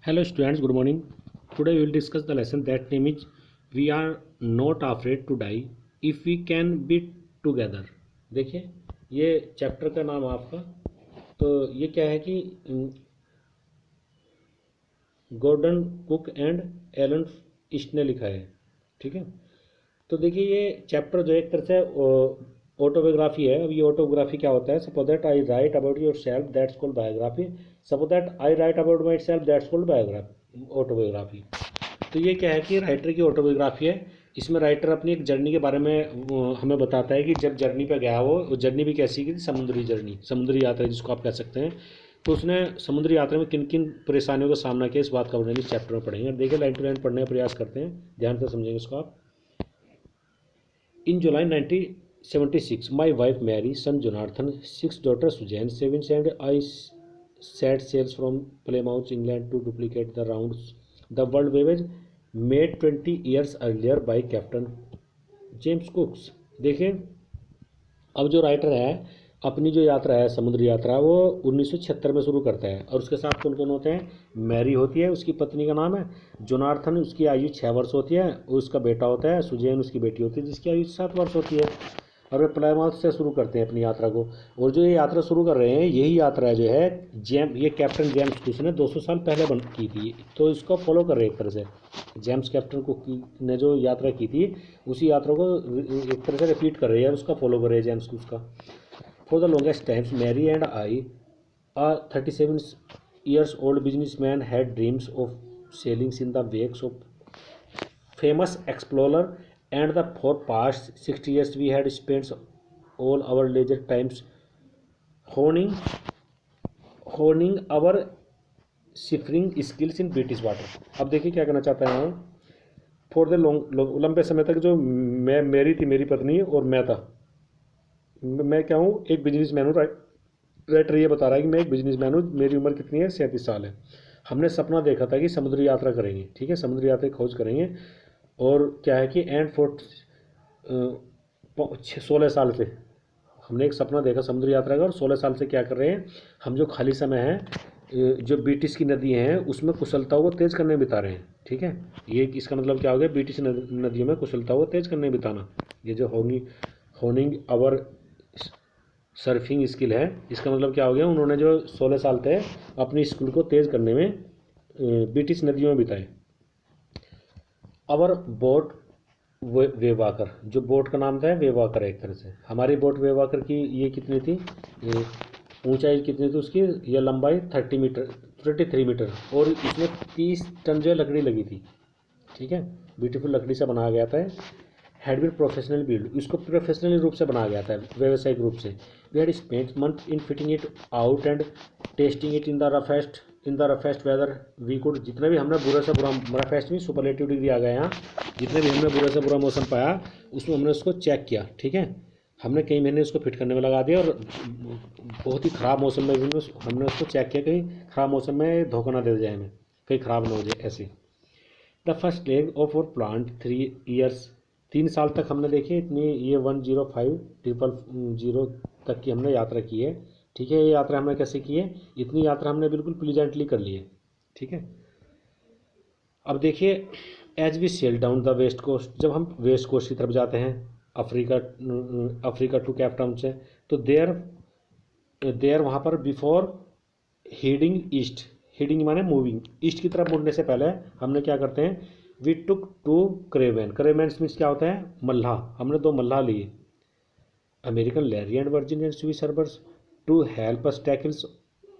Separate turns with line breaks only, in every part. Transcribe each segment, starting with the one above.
Hello students, good morning. Today we will discuss the lesson that name is We are not afraid to die if we can be together. देखिए ये chapter का नाम है आपका। तो ये क्या है कि Gordon Cook and Alan East ने लिखा है। ठीक है, तो देखिए ये चैप्टर जो एक तरह से ऑटोबायोग्राफी है। अब ये ऑटोबायोग्राफी क्या होता है? Suppose that I right about your self, that's called biography. Suppose that I right about my self, that's called biography, autobiography. तो ये क्या है कि राइटर की ऑटोबायोग्राफी है। इसमें राइटर अपनी एक जर्नी के बारे में हमें बताता है कि जब जर्नी पे गया वो जर्नी भी कैसी की थी, समुद्री जर्नी, समुद्री यात्रा जिसको आप कह सकते हैं। तो उसने समुद्री यात्रा में किन किन परेशानियों का सामना किया, इस बात का वर्णन इस चैप्टर में पढ़ेंगे। देखिए लाइन टू लाइन पढ़ने का प्रयास करते हैं, ध्यान से समझेंगे इसको आप। In July 1976, my wife Mary, son Jonathan, 6 daughters Suzanne, 7 and I set sails from Plymouth, England to duplicate the rounds the world voyage made 20 years earlier by Captain James Cooks। देखिए अब जो राइटर है अपनी जो यात्रा है समुद्री यात्रा वो 1976 में शुरू करता है। और उसके साथ कौन कौन होते हैं? मैरी होती है, उसकी पत्नी का नाम है। जोनार्थन, उसकी आयु 6 वर्ष होती है। उसका बेटा होता है सुजैन, उसकी बेटी होती है जिसकी आयु 7 वर्ष होती है। और वे प्लायमाउथ से शुरू करते हैं अपनी यात्रा को। और जो ये यात्रा शुरू कर रहे हैं यही यात्रा जो है ये कैप्टन जेम्स कुक ने 200 साल पहले की थी। तो इसको फॉलो कर रहे हैं एक तरह से। जेम्स कैप्टन कुक ने जो यात्रा की थी उसी यात्रा को एक तरह से रिपीट कर रहे हैं, उसका फॉलो कर रहे हैं जेम्स कुक का। For the longest times, Mary and I, a 37 years old businessman, had dreams of sailing in the wakes of famous explorer, and for past 60 years we had spent all our leisure times honing our seafaring skills in British water। अब देखिए क्या कहना चाहता है। For the लंबे समय तक जो मैं मेरी थी, मेरी पत्नी और मैं था, मैं क्या हूँ, एक बिजनेसमैन हूँ। राइटर ये बता रहा है कि मैं एक बिजनेसमैन हूँ, मेरी उम्र कितनी है? 37 साल है। हमने सपना देखा था कि समुद्री यात्रा करेंगे। ठीक है, समुद्री यात्रा की खोज करेंगे। और क्या है कि एंड फोर्ट 16 साल से हमने एक सपना देखा समुद्री यात्रा का। और 16 साल से क्या कर रहे हैं हम? जो खाली समय है जो ब्रिटिश की नदी हैं उसमें कुशलता को तेज़ करने बिता रहे हैं। ठीक है, ये इसका मतलब क्या हो गया? ब्रिटिश नदियों में कुशलता को तेज़ करने बिताना। ये जो होनिंग आवर सर्फिंग स्किल है, इसका मतलब क्या हो गया? उन्होंने जो 16 साल थे अपनी स्किल को तेज़ करने में ब्रिटिश नदियों में बिताए। अवर बोट वेवाकर, जो बोट का नाम था वेवाकर, एक तरह से हमारी बोट वेवाकर की ये कितनी थी, ऊंचाई कितनी थी उसकी, यह लंबाई 33 मीटर और इसमें 30 टन जो लकड़ी लगी थी। ठीक है, ब्यूटीफुल लकड़ी से बनाया गया था। हैड बीन प्रोफेशनल बिल्ड, इसको प्रोफेशनली रूप से बनाया गया था, व्यावसायिक रूप से। We had spent month in fitting it out and testing it in the roughest weather we could. जितने भी हमने बुरा से बुरा, रफेस्ट में सुपरलेटिव डिग्री आ गया यहाँ, जितने भी हमने बुरा से बुरा मौसम पाया उसमें हमने उसको चेक किया। ठीक है, हमने कई महीने उसको फिट करने में लगा दिया और बहुत ही ख़राब मौसम में भी हमने उसको चेक किया, कहीं ख़राब मौसम में धोखा ना दे जाए हमें, कहीं ख़राब ना हो जाए ऐसे। द फर्स्ट लेग ऑफ और प्लांट 3 ईयर्स, 3 साल तक हमने देखी इतनी, ये 105,000 तक की हमने यात्रा की है। ठीक है, ये यात्रा हमने कैसे की है? इतनी यात्रा हमने बिल्कुल प्लीजेंटली कर ली है। ठीक है, अब देखिए as we sail down the west coast, जब हम वेस्ट कोस्ट की तरफ जाते हैं अफ्रीका टू कैप टाउन से, तो देयर वहाँ पर बिफोर हेडिंग ईस्ट, हेडिंग माने मूविंग, ईस्ट की तरफ मुड़ने से पहले हमने क्या करते हैं? We took two crewmen, crewmen means क्या होता है? मल्लाह। हमने 2 मल्लाह लिए, American Larry and Virgin and Swiss Herbers, to help us tackles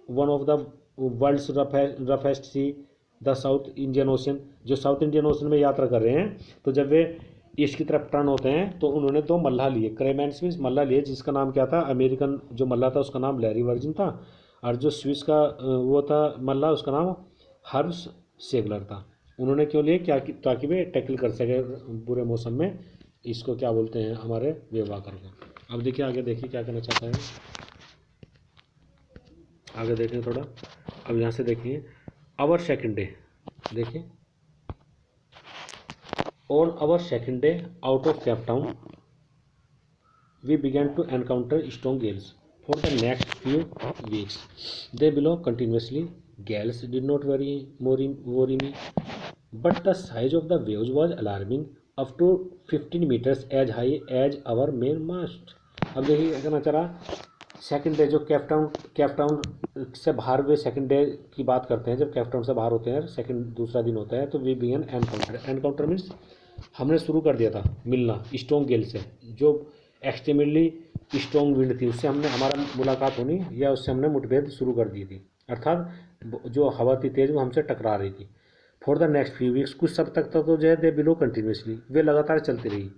one of the world's roughest sea, the South Indian Ocean. जो साउथ इंडियन ओशन में यात्रा कर रहे हैं, तो जब वे ईस्ट की तरफ टर्न होते हैं तो उन्होंने 2 मल्लाह लिए, क्रेमेंस मीन्स मल्लाह लिए, जिसका नाम क्या था? अमेरिकन जो मल्लाह था उसका नाम लैरी वर्जिन था, और जो स्विस का वो था मल्लाह उसका नाम हर्ब्स सेगलर था। उन्होंने क्यों लिए? क्या ताकि वे टैकल कर सके बुरे मौसम में, इसको क्या बोलते हैं हमारे वेवाकर को। अब देखिए आगे, देखिए क्या करना चाहता है, आगे देखें थोड़ा। अब यहाँ से देखिए आवर सेकंड डे, देखिए on our second day out of Cape Town we began to encounter strong gales for the next few weeks. They blew continuously Gales did not worry me, but the size of the waves was alarming, up to 15 meters as high as our main mast. अब देखिए क्या कहना चाह रहा, second day जो Cape Town से बाहर हुए सेकंड डे की बात करते हैं, जब केप टाउन से बाहर होते हैं, सेकंड दूसरा दिन होता है, तो वी बिगन एनकाउंटर मीन्स हमने शुरू कर दिया था मिलना स्ट्रॉन्ग गेल से, जो एक्सट्रीमली स्ट्रॉन्ग विंड थी उससे हमने हमारा मुलाकात होनी या उससे हमने मुठभेड़ शुरू कर दी थी, अर्थात जो हवा थी तेज वो हमसे टकरा रही थी। For the next few weeks कुछ सब तक तो जो है दे बिलो कंटिन्यूसली, वे लगातार चलती रही,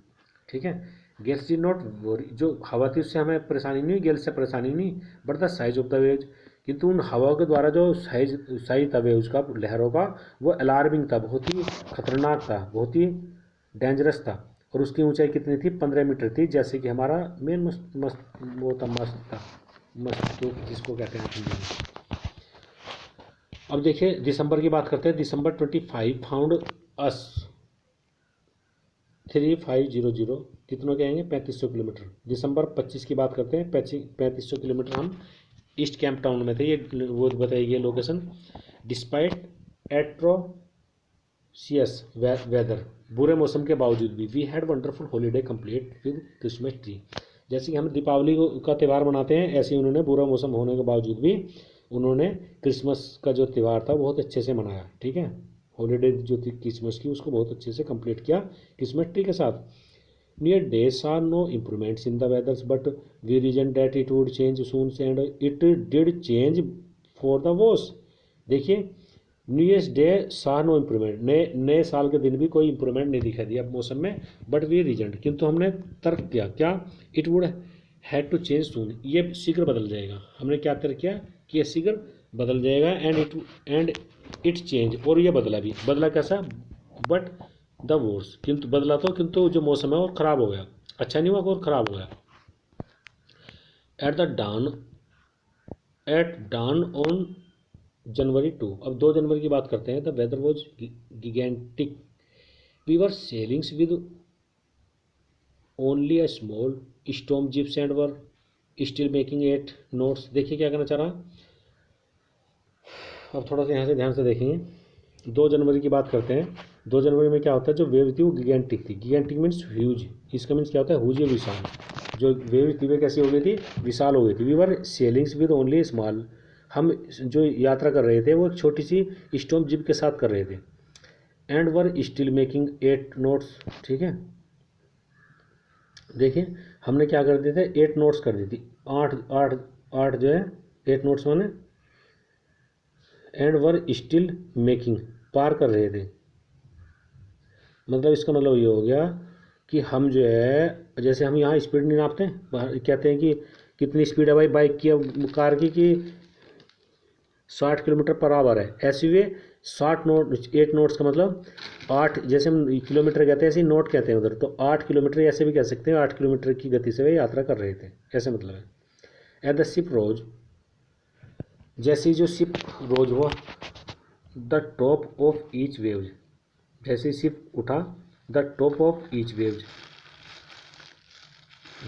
ठीक है। गेल्स डिड नॉट वरी, जो हवा थी उससे हमें परेशानी नहीं हुई, गेल्स से परेशानी नहीं, but the size of the waves, किंतु उन हवाओं के द्वारा जो साइज था वेव्स का, लहरों का, वो अलार्मिंग था, बहुत ही खतरनाक था, बहुत ही डेंजरस था। और उसकी ऊंचाई कितनी थी, 15 मीटर थी, जैसे कि हमारा मेन मस्त मस्त वो था, मस्त था, मस्त तो जिसको कहते हैं हिंदी में। अब देखिए दिसंबर की बात करते हैं। दिसंबर 25 फाउंड अस 3500, कितनों के आएंगे, 3500 किलोमीटर। दिसंबर 25 की बात करते हैं, 3500 किलोमीटर हम ईस्ट कैंप टाउन में थे, ये वो बताइए लोकेशन। डिस्पाइट एट्रोसियस वेदर, बुरे मौसम के बावजूद भी, we had wonderful holiday complete with Christmas tree. जैसे कि हम दीपावली का त्यौहार मनाते हैं, ऐसे ही उन्होंने बुरा मौसम होने के बावजूद भी उन्होंने क्रिसमस का जो त्यौहार था बहुत अच्छे से मनाया, ठीक है। हॉलीडे जो थी क्रिसमस की उसको बहुत अच्छे से कंप्लीट किया क्रिसमस ट्री के साथ। Near days are no improvements in the weathers but we reason that it would change soon and it did change for the worse. देखिए New Year's Day saw no improvement, नए साल के दिन भी कोई improvement नहीं दिखाई दिया मौसम में, बट वी रीजन, किंतु हमने तर्क किया क्या, it would had to change soon, ये शीघ्र बदल जाएगा। हमने क्या तर्क किया कि ये शीघ्र बदल जाएगा, एंड इट चेंज, और ये बदला भी। बदला कैसा, बट द वर्स, किंतु बदला तो, किंतु जो मौसम है वो खराब हो गया, अच्छा नहीं हुआ और खराब हो गया। एट डान ऑन जनवरी 2, अब 2 जनवरी की बात करते हैं। The weather was gigantic, we were sailings with only a small storm jibs and were still making 8 knots. देखिए क्या कहना चाह रहा, अब थोड़ा सा यहाँ से ध्यान से देखेंगे। 2 जनवरी की बात करते हैं। 2 जनवरी में क्या होता है, जो वेव थी वो गिगेंटिक थी। गिगेंटिक मीन्स ह्यूज, इसका मीन्स क्या होता है, ह्यूज या विशाल। जो वेव थी वे कैसी हो गई थी, विशाल हो गई थी। We were sailings with only small, हम जो यात्रा कर रहे थे वो एक छोटी सी स्टॉर्म जिप के साथ कर रहे थे। And were still making 8 notes, ठीक है। देखिए हमने क्या कर दिए थे, 8 नोट्स कर दी थी, 8 जो है 8 नोट्स माने, एंड वर स्टिल मेकिंग, पार कर रहे थे। मतलब इसका मतलब ये हो गया कि हम जो है, जैसे हम यहाँ स्पीड नहीं नापते हैं, कहते हैं कि कितनी स्पीड है भाई बाइक की या कार की, कि 60 किलोमीटर पर आवर है, ऐसे वे 8 नोट्स का मतलब 8, जैसे हम किलोमीटर कहते हैं ऐसे ही नोट कहते हैं उधर, तो 8 किलोमीटर ऐसे भी कह सकते हैं, 8 किलोमीटर की गति से वे यात्रा कर रहे थे, ऐसे मतलब है। एट द शिप रोज, जैसे जो शिप रोज हुआ, the top of each wave, जैसे शिप उठा, the top of each wave,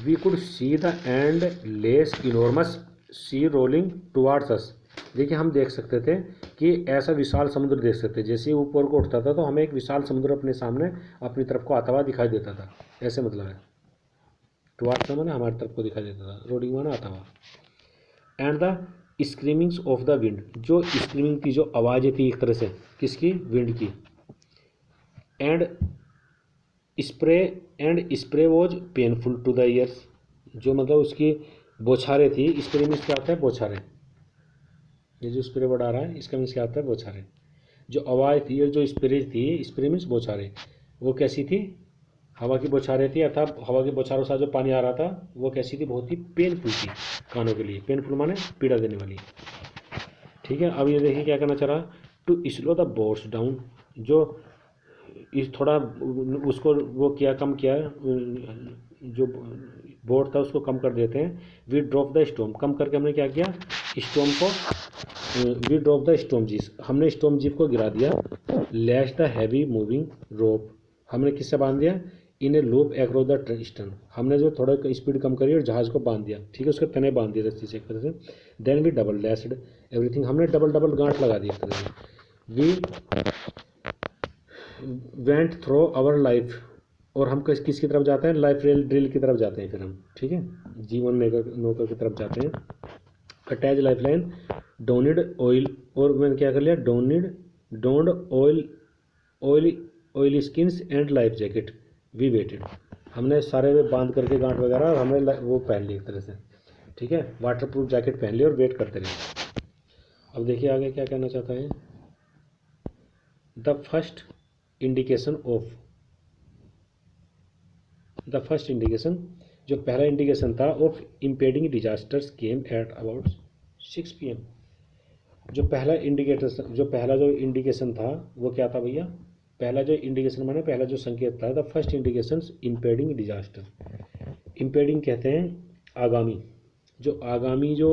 we could see the endless enormous sea rolling towards us. देखिए हम देख सकते थे कि ऐसा विशाल समुद्र देख सकते थे, जैसे ऊपर को उठता था तो हमें एक विशाल समुद्र अपने सामने अपनी तरफ को आता हुआ दिखाई देता था, ऐसे मतलब है। टुवार्ड्स माने हमारी तरफ को दिखाई देता था, रोलिंग माने आता हुआ। And the screamings of the wind, जो स्क्रीमिंग की जो आवाज़ें थी एक तरह से, किसकी, विंड की। And spray was painful to the ears, जो मतलब उसकी बौछारें थी, स्प्रे मीन्स क्या होता है, बौछारें, ये जो स्प्रे वर्ड आ रहा है इसका मीन्स क्या होता है, बौछारें। जो आवाज़ थी और जो स्प्रे थी, स्प्रे मीन्स बौछारें, वो कैसी थी, हवा की बौछारें थी, अर्थात हवा की बौछारों से जो पानी आ रहा था वो कैसी थी, बहुत ही पेनफुल थी कानों के लिए। पेनफुल माने पीड़ा देने वाली, ठीक है। अब ये देखिए क्या करना चाह रहा, to slow the boats down, जो इस थोड़ा उसको वो किया, कम किया, जो बोर्ड था उसको कम कर देते हैं। वी ड्रॉप द स्टॉर्म, कम करके हमने क्या किया, स्टॉर्म को, we drop the storm jib, हमने स्टॉर्म जीप को गिरा दिया। Lash the heavy moving rope, हमने किससे बांध दिया, in a loop across the stern, हमने जो थोड़ा स्पीड कम करी और जहाज़ को बांध दिया, ठीक है, उसके तने बांध दिए रस्सी से एक तरह से। Then we double lashed everything, हमने डबल डबल गांठ लगा दी एक तरह से। We went through our life, और हम किसकी तरफ जाते हैं, लाइफ रेल ड्रिल की तरफ जाते हैं फिर हम, ठीक है, जीवन नौका की तरफ जाते हैं। Attach life line, donned oil, और मैंने क्या कर लिया, donned oil oil oilskins and life jacket, we waited, हमने सारे वे बांध करके गांठ वगैरह, और हमने वो पहन ली एक तरह से, ठीक है, वाटर प्रूफ जैकेट पहन ली और वेट करते रहे। अब देखिए आगे क्या कहना चाहता है। द फर्स्ट इंडिकेशन जो पहला इंडिकेशन था of impeding disasters came at about 6 PM। जो पहला जो इंडिकेशन था वो क्या था भैया, पहला जो इंडिकेशन माने पहला जो संकेत था, the first indication impending disaster. Impending कहते हैं आगामी जो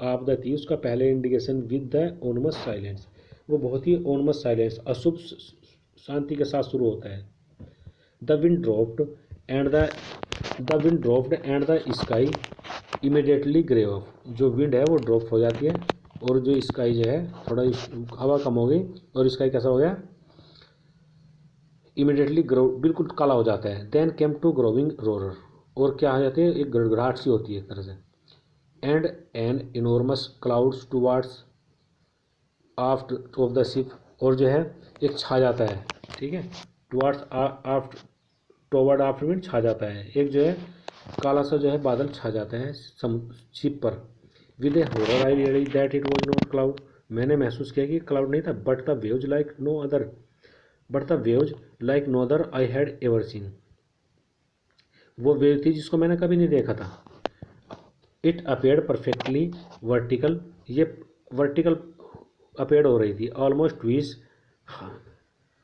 आपदा थी उसका पहले इंडिकेशन विद द ओनमस साइलेंस, वो बहुत ही ओनमस साइलेंस, अशुभ शांति के साथ शुरू होता है। The wind dropped and the sky immediately grey of, जो विंड है वो ड्रॉप हो जाती है और जो स्काई जो है थोड़ा हवा कम हो गई और स्काई कैसा हो गया, इमिडिएटली ग्रो, बिल्कुल काला हो जाता है। Then came to growing Rohrer, और क्या आ जाती है, एक गड़गड़ाहट सी होती है एक तरह से। And an enormous clouds towards after of the ship, और जो है एक छा जाता है, ठीक है, towards after, toward after mean छा जाता है, एक जो है काला सा जो है बादल छा जाता है शिप पर। With a horror I realize that it was not cloud, मैंने महसूस किया कि क्लाउड नहीं था, but the waves like no other I had ever seen, वो वेव थी जिसको मैंने कभी नहीं देखा था। इट अपेयर्ड परफेक्टली वर्टिकल, ये वर्टिकल अपेयर हो रही थी, almost twice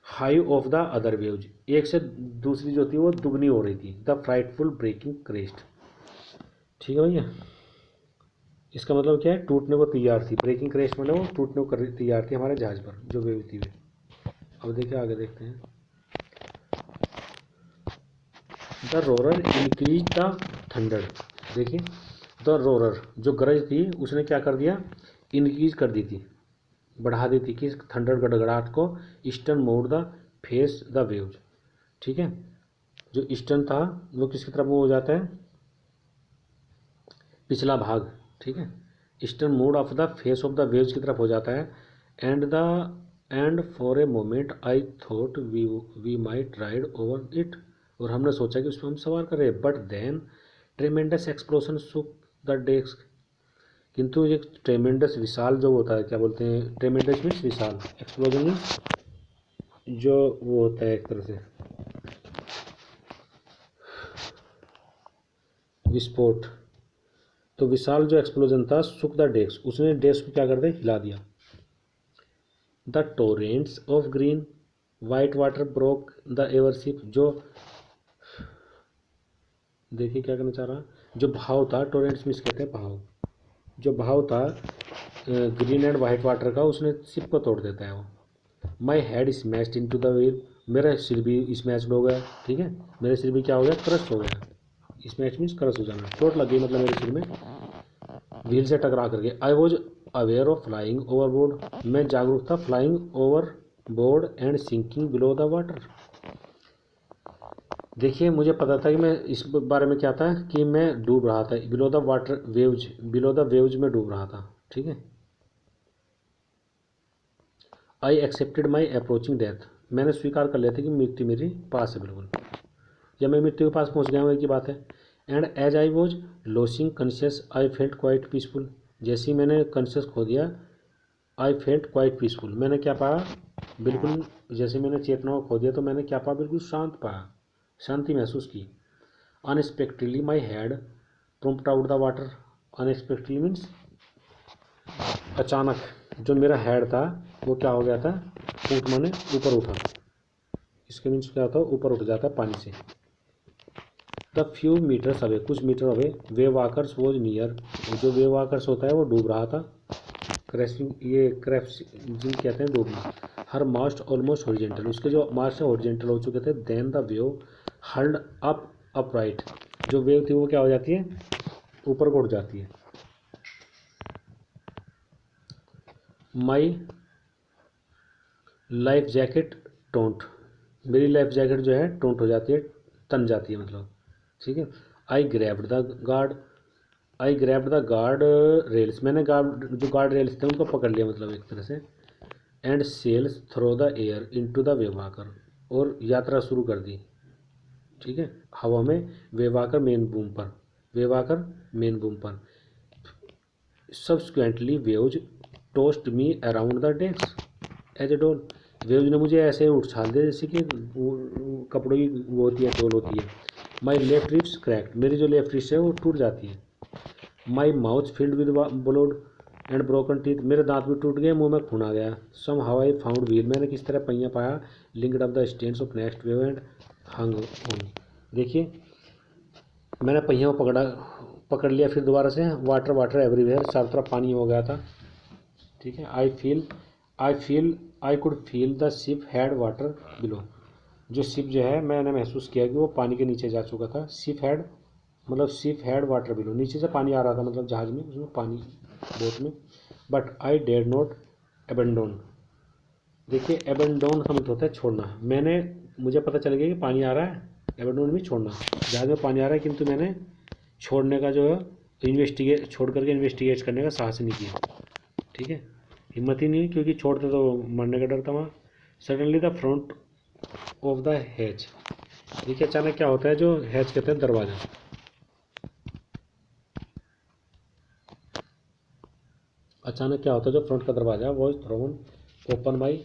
high of the other waves, एक से दूसरी जो थी वो दुगनी हो रही थी। द फ्राइटफुल ब्रेकिंग क्रेस्ट, ठीक है भैया, इसका मतलब क्या है, टूटने को तैयार थी, ब्रेकिंग क्रेस्ट मतलब वो टूटने को तैयार थी हमारे जहाज पर जो वेव थी वे। अब देखिए आगे देखते हैं। The Rohrer increase the thunder, देखिए द रोरर जो गरज थी उसने क्या कर दिया, इंक्रीज कर दी थी, बढ़ा दी थी कि थंडर गड़गड़ाहट को। Eastern mode the face the waves, ठीक है, जो ईस्टर्न था वो किसकी तरफ मूव हो जाता है, पिछला भाग, ठीक है, eastern mode of the face of the waves की तरफ हो जाता है। And for a moment I thought we might ride over it, और हमने सोचा कि उस पर हम सवार कर रहे हैं। But then tremendous explosion shook the desk, किंतु एक ट्रेमेंडस विशाल जो होता है, क्या बोलते हैं, ट्रेमेंडस मीन्स विशाल, एक्सप्लोजन मीन्स जो वो होता है एक तरह से विस्फोट, तो विशाल जो एक्सप्लोजन था सुक द डेस्क, उसने डेस्क को क्या कर दिया, हिला दिया। The torrents of green white water broke the over ship, जो देखिए क्या करना चाह रहा, जो भाव था, टोरेंट्स मीन्स कहते हैं भाव, जो भाव था ग्रीन एंड वाइट वाटर का उसने शिप को तोड़ देता है वो। My head smashed into the wave, मेरा सिर भी स्मैश्ड हो गया, ठीक है, मेरे सिर भी क्या हो गया, क्रश हो गया, स्मैश मीन्स क्रश हो जाना, चोट लग गई मतलब मेरे सिर में व्हील से टकरा करके। I was aware of flying overboard, मैं जागरूक था flying overboard and sinking below the water, देखिए मुझे पता था कि मैं इस बारे में क्या था कि मैं डूब रहा था, below the water waves, below the waves में डूब रहा था, ठीक है। I accepted my approaching death, मैंने स्वीकार कर लिया था कि मृत्यु मेरी पास है बिल्कुल, जब मैं मृत्यु के पास पहुंच गया हूँ एक ही बात है। And as I was losing conscious I felt quite peaceful, जैसे ही मैंने कॉन्शियस खो दिया, आई फेल्ट क्वाइट पीसफुल, मैंने क्या पाया, बिल्कुल जैसे मैंने चेतना को खो दिया तो मैंने क्या पाया, बिल्कुल शांत पाया, शांति महसूस की। Unexpectedly my head prompt out the water, unexpectedly means अचानक जो मेरा हेड था वो क्या हो गया था, ऊट माने ऊपर उठा, इसके मीन्स क्या होता है, ऊपर उठ जाता है पानी से। द फ्यू मीटर्स अवे, कुछ metre away, wave walkers was near, जो वेव वाकर्स होता है वो डूब रहा था, क्रैशिंग, ये क्रैप्स जिन कहते हैं डूबना। हर मास्ट ऑलमोस्ट हॉरिजेंटल, उसके जो मास्ट है हॉरिजेंटल हो चुके थे। Then the wave hauled up upright, जो वेव थी वो क्या हो जाती है, ऊपर को उठ जाती है। माई लाइफ जैकेट टोंट, मेरी लाइफ जैकेट जो है टोंट हो जाती है, तन जाती है मतलब, ठीक है। I grabbed the guard, I grabbed the guard rails, मैंने गार्ड जो गार्ड रेल्स थे उनको पकड़ लिया मतलब एक तरह से। And sails throw the air into the वेवाकर, और यात्रा शुरू कर दी, ठीक है, हवा में, वेवाकर मेन बूम पर, वेवाकर मेन बूम पर। Subsequently waves tossed me around the desk as a doll, waves ने मुझे ऐसे उछाल दिया जैसे कि कपड़ों की वो होती है, डोल होती है। माई लेफ्ट रिब्स क्रैक्ड, मेरी जो लेफ्ट रिब्स है वो टूट जाती है। My mouth filled with blood and broken teeth, मेरे दांत भी टूट गए, मुंह में खून आ गया। Somehow I found wheel, मैंने किस तरह पहिया पाया। Linked up the stance of next wave and hung on, देखिए मैंने पहिया को पकड़ा, पकड़ लिया, फिर दोबारा से वाटर वाटर एवरीवेयर, चारों तरफ पानी हो गया था, ठीक है। I could feel the ship had water below, जो शिप जो है मैंने महसूस किया कि वो पानी के नीचे जा चुका था। शिप हैड मतलब शिप हैड वाटर बिलो, नीचे से पानी आ रहा था मतलब जहाज में, उसमें पानी, बोट में। बट आई डेड नॉट एबेंडोन, देखिए एबेंडोन का मतलब होता है छोड़ना, मैंने, मुझे पता चल गया कि पानी आ रहा है, एबेंडोन भी छोड़ना, जहाज में पानी आ रहा है, किंतु मैंने छोड़ने का जो है इन्वेस्टिगेट, छोड़ करके इन्वेस्टिगेट करने का साहस नहीं किया, ठीक है, हिम्मत ही नहीं, क्योंकि छोड़ते तो मरने का डर था वहाँ। Suddenly the front of the hatch, देखिए अचानक क्या होता है, जो हैच कहते हैं दरवाज़ा, अचानक क्या होता है, जो फ्रंट का दरवाज़ा वो thrown open by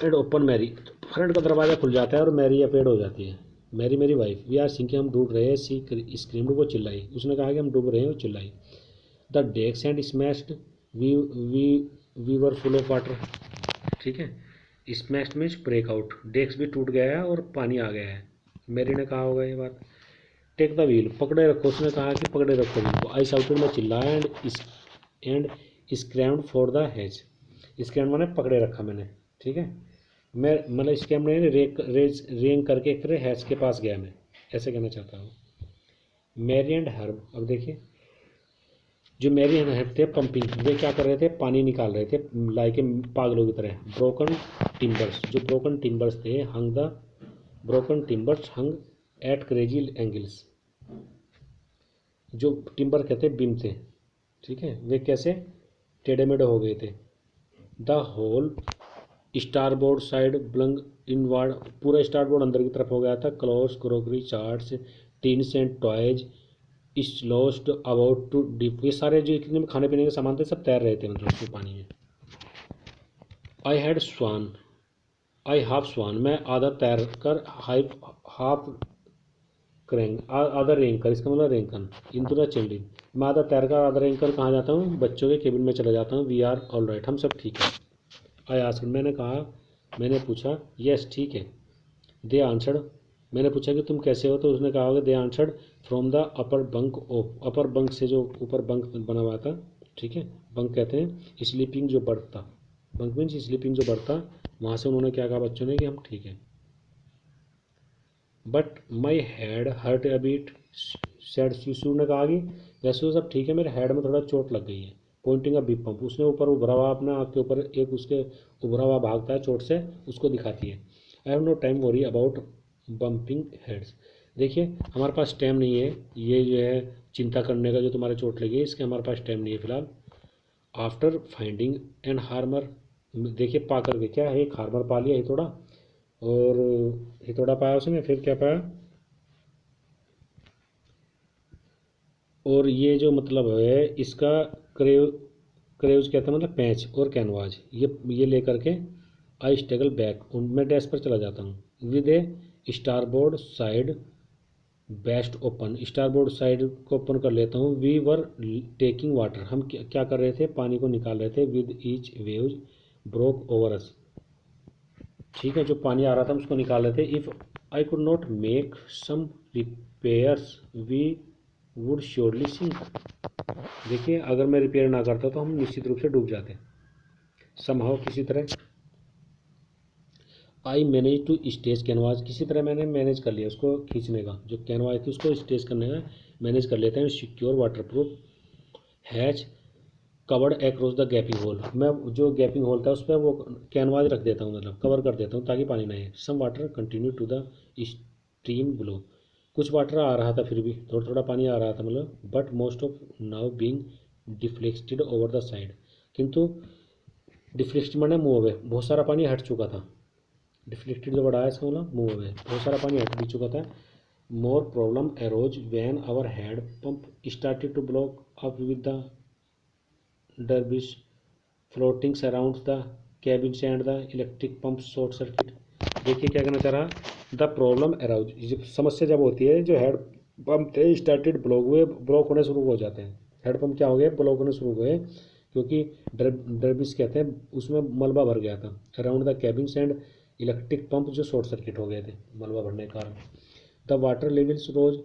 and open Mary, front का दरवाज़ा खुल जाता है और मैरी अपेड हो जाती है। मैरी मेरी वाइफ, वी आर सिंकिंग, हम डूब रहे हैं, सी स्क्रीम्ड, वो चिल्लाई, उसने कहा कि हम डूब रहे हैं, वो चिल्लाई। The decks and smashed, we we we were full of water, ठीक है, smashed means break out, decks भी टूट गया है और पानी आ गया है, मैरी ने कहा होगा ये बात। टेक द व्हील, पकड़े रखो, उसने कहा कि पकड़े रखो व्हील को। आई शाउटेड, मैं चिल्लाया, एंड स्क्रैम्ड फॉर द हैच, स्क्रैम्ड मैंने पकड़े रखा मैंने, ठीक है, मैं मतलब स्क्रैम्ड नहीं, रेंग करके एक तरह हैच के पास गया मैं, ऐसे कहना चाहता हूँ। मैरी एंड हर्ब, अब देखिए जो मैरी एंड हर्ब थे पंपिंग, वे क्या कर रहे थे, पानी निकाल रहे थे लाइक के पागलों की तरह। ब्रोकन टिम्बर्स, जो ब्रोकन टिम्बर्स थे, hung the broken timbers hung at crazy angles, जो टिम्बर कहते बीम थे, ठीक है, वे कैसे टेढ़े मेढ़े हो गए थे। द होल स्टारबोर्ड साइड ब्लंग इनवर्ड, पूरा स्टारबोर्ड अंदर की तरफ हो गया था। Clothes, crockery, charts, tins and toys is lost about to dip, ये सारे जो जितने भी खाने पीने के सामान थे सब तैर रहे थे मतलब उसमें पानी में। I had swan, I half स्वान, मैं आधा तैर कर, हाफ क्रैंक, आधा रेंग कर, इसका मतलब रेंकन, इंटू द चिल्ड्रन, मैं आधा तैर कर आधा रेंग कर कहाँ जाता हूँ, बच्चों के केबिन में चला जाता हूँ। वी आर ऑल राइट, हम सब ठीक है। आई आस्क्ड, मैंने कहा, मैंने पूछा, यस ठीक है। दे आंसर्ड, मैंने पूछा कि तुम कैसे हो, तो उसने कहा होगा, they answered from the upper bunk off, upper bunk से, जो ऊपर बंक बना हुआ था, ठीक है, बंक कहते हैं स्लीपिंग जो बर्थ था, बंक मीन्स स्लीपिंग जो बर्थ था, वहाँ से उन्होंने क्या कहा बच्चों ने कि हम ठीक है। But my head hurt a bit, said शिशु ने कहा कि वैसे तो सब ठीक है, मेरे हेड में थोड़ा चोट लग गई है। पॉइंटिंग अ बिग पंप, उसने ऊपर उभरा हुआ अपने आँख के ऊपर एक उसके उभरा हुआ भागता है चोट से, उसको दिखाती है। I have no time worry about bumping heads, देखिए हमारे पास टाइम नहीं है ये जो है चिंता करने का, जो तुम्हारे चोट लगी है इसके हमारे पास टाइम नहीं है फिलहाल। आफ्टर फाइंडिंग एंड हार्मर, देखिए पा करके क्या है, एक हार्मर पा लिया हिथोड़ा, और हिथोड़ा पाया उसने, फिर क्या पाया, और ये जो मतलब है इसका क्रेव, क्रेव्स कहते हैं मतलब पैंच और कैनवाज, ये लेकर के आई स्टेगल बैक, मैं डैश पर चला जाता हूँ। With A starboard side best open, starboard side को ओपन कर लेता हूँ। वी वर टेकिंग वाटर, हम क्या कर रहे थे, पानी को निकाल रहे थे। With each waves broke over us, ठीक है, जो पानी आ रहा था हम उसको निकाल रहे थे। If I could not make some repairs we would surely sink, देखिए अगर मैं रिपेयर ना करता तो हम निश्चित रूप से डूब जाते समहाउ किसी तरह। I manage to stage canvas, किसी तरह मैंने मैनेज कर लिया उसको खींचने का, जो कैनवास थी उसको स्टेज करने का मैनेज कर लेते हैं। Secure waterproof hatch covered across the gaping hole, मैं जो गैपिंग होल था उस पर वो कैनवास रख देता हूँ, मतलब कवर कर देता हूँ ताकि पानी ना आए। Some water continue to the stream below, कुछ वाटर आ रहा था, फिर भी थोड़ा थोड़ा पानी आ रहा था मतलब, but most of now being deflected over the side, किंतु डिफ्लेक्टेड मैंने मूव अवे, बहुत सारा पानी हट चुका था। डिफ्लेक्टेड जो बड़ा है इसका मतलब मूव अवे, बहुत सारा पानी हट भी चुका था। More problem arose when our head pump started to block up with the derbish floating surrounds the cabins and the electric pump short circuit। देखिए क्या कहना चाह रहा, द प्रॉब्लम अराउज, जब समस्या जब होती है, जो हेड पंप थे स्टार्टेड ब्लॉक हुए, ब्लॉक होने शुरू हो जाते हैं। हेड पंप क्या हो गए, ब्लॉक होने शुरू हुए, क्योंकि डरबिश कहते हैं उसमें मलबा भर गया था। Around the cabins and electric pump जो शॉर्ट सर्किट हो गए थे मलबा भरने के कारण। द वाटर लेवल्स रोज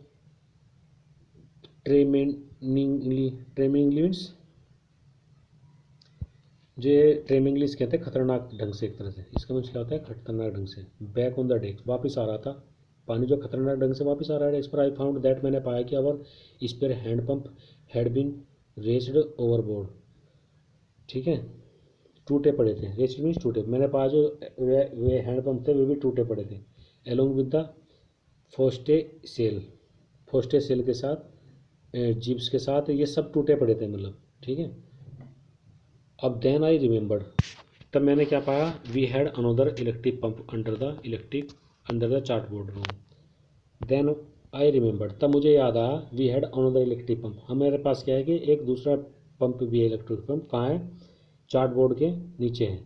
ट्रेमिंगली मीन्स जो ये ट्रेमिंगली कहते हैं खतरनाक ढंग से, एक तरह से इसका मतलब क्या होता है, खतरनाक ढंग से। बैक ऑन द डेक, वापस आ रहा था पानी, जो खतरनाक ढंग से वापस आ रहा है डेस्क पर। आई फाउंड दैट, मैंने पाया कि our spare hand pump had been रेस्ड ओवरबोर्ड, ठीक है, टूटे पड़े थे। रेस्ड मीन्स टूटे, मैंने पाया जो वे हैंड पंप थे वे भी टूटे पड़े थे। Along with the forestay sail, forestay sail के साथ, जिप्स के साथ, ये सब टूटे पड़े थे मतलब, ठीक है। अब देन आई रिमेंबर्ड, तब मैंने क्या पाया, we had another electric pump under the chart board room. Then I remembered, तब मुझे याद आया, we had another electric pump, हमारे पास क्या है कि एक दूसरा पंप भी है, इलेक्ट्रिक पंप कहाँ है, चार्ट बोर्ड के नीचे है,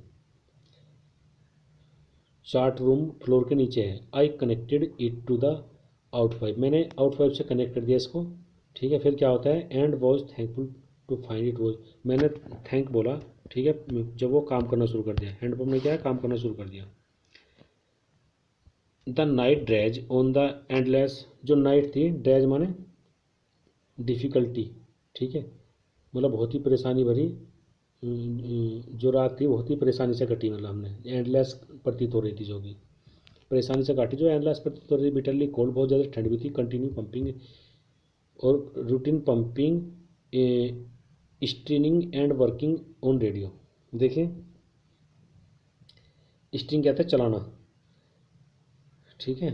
चार्ट रूम फ्लोर के नीचे है। I connected it to the out pipe, मैंने आउट पाइप से कनेक्ट कर दिया इसको, ठीक है। फिर क्या होता है, and was thankful to find it was, मैंने थैंक बोला, ठीक है, जब वो काम करना शुरू कर दिया, हैंडपम्प ने क्या है, काम करना शुरू कर दिया। The night dredge on the endless, जो नाइट थी, ड्रेज माने डिफ़िकल्टी, ठीक है, मतलब बहुत ही परेशानी भरी, जो रात थी बहुत ही परेशानी से कटी, मतलब हमने एंडलेस प्रतीत हो रही थी, जो भी परेशानी से काटी, जो एंडलेस प्रतीत हो रही थी। बिटरली कोल्ड, बहुत ज़्यादा ठंड भी थी। कंटिन्यू पंपिंग और routine pumping, steering and working on radio. देखिए स्ट्रिंग कहते हैं चलाना, ठीक है,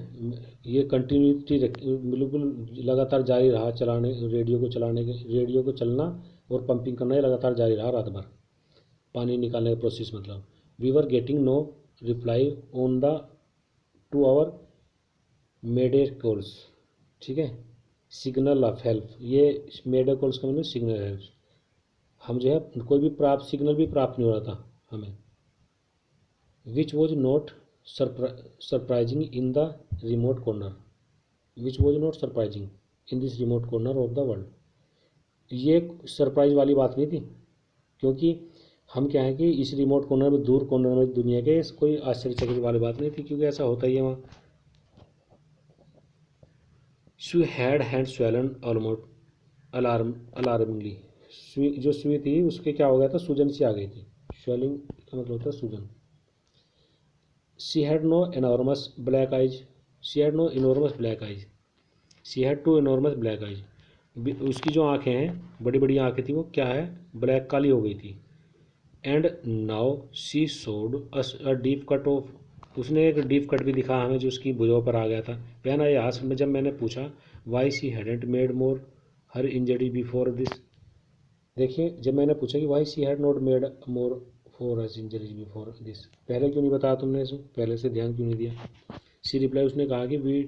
ये कंटिन्यूटी बिल्कुल लगातार जारी रहा चलाने, रेडियो को चलाने के, रेडियो को चलना और पंपिंग करना, ये लगातार जारी रहा रात भर, पानी निकालने का प्रोसेस मतलब। We were getting no reply on the two hour mayday calls, ठीक है, सिग्नल ऑफ हेल्प, ये मेडे कॉल्स का मतलब सिग्नल हेल्प, हम जो है कोई भी प्राप्त सिग्नल भी प्राप्त नहीं हो रहा था हमें। Which was not surprising in the remote corner, which was not surprising in this remote corner of the world, ये सरप्राइज वाली बात नहीं थी, क्योंकि हम क्या है कि इस रिमोट कॉर्नर में, दूर कॉर्नर में दुनिया के, कोई आश्चर्यचकित वाली बात नहीं थी, क्योंकि ऐसा होता ही है वहाँ। She had hand swollen almost alarmingly, जो सुई थी उसके क्या हो गया था, सूजन सी आ गई थी। स्वेलिंग का मतलब होता है सूजन। She had no enormous black eyes, she had no enormous black eyes, she had two enormous black eyes, उसकी जो आँखें हैं, बड़ी बड़ी आँखें थी, वो क्या है, ब्लैक, काली हो गई थी। And now she showed us a deep cut off, उसने एक डीप कट भी दिखा हमें, जो उसकी भुजों पर आ गया था। वैन आई आस्क्ड में, जब मैंने पूछा, why she hadn't made more her injury before this, देखिए जब मैंने पूछा कि why she had not made more for her injuries before this, पहले क्यों नहीं बताया तुमने, इसमें पहले से ध्यान क्यों नहीं दिया। सी रिप्लाई, उसने कहा कि we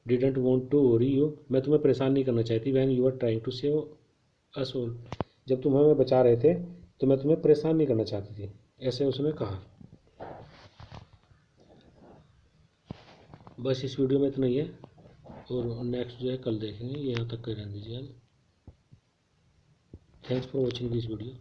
didn't want to worry you, मैं तुम्हें परेशान नहीं करना चाहती। When you are trying to save us all, जब तुम हमें बचा रहे थे तो मैं तुम्हें परेशान नहीं करना चाहती थी, ऐसे उसने कहा। बस इस वीडियो में इतना ही है, और नेक्स्ट जो है कल देखेंगे, यहाँ तक कर रहने दीजिए। Thanks for watching this video.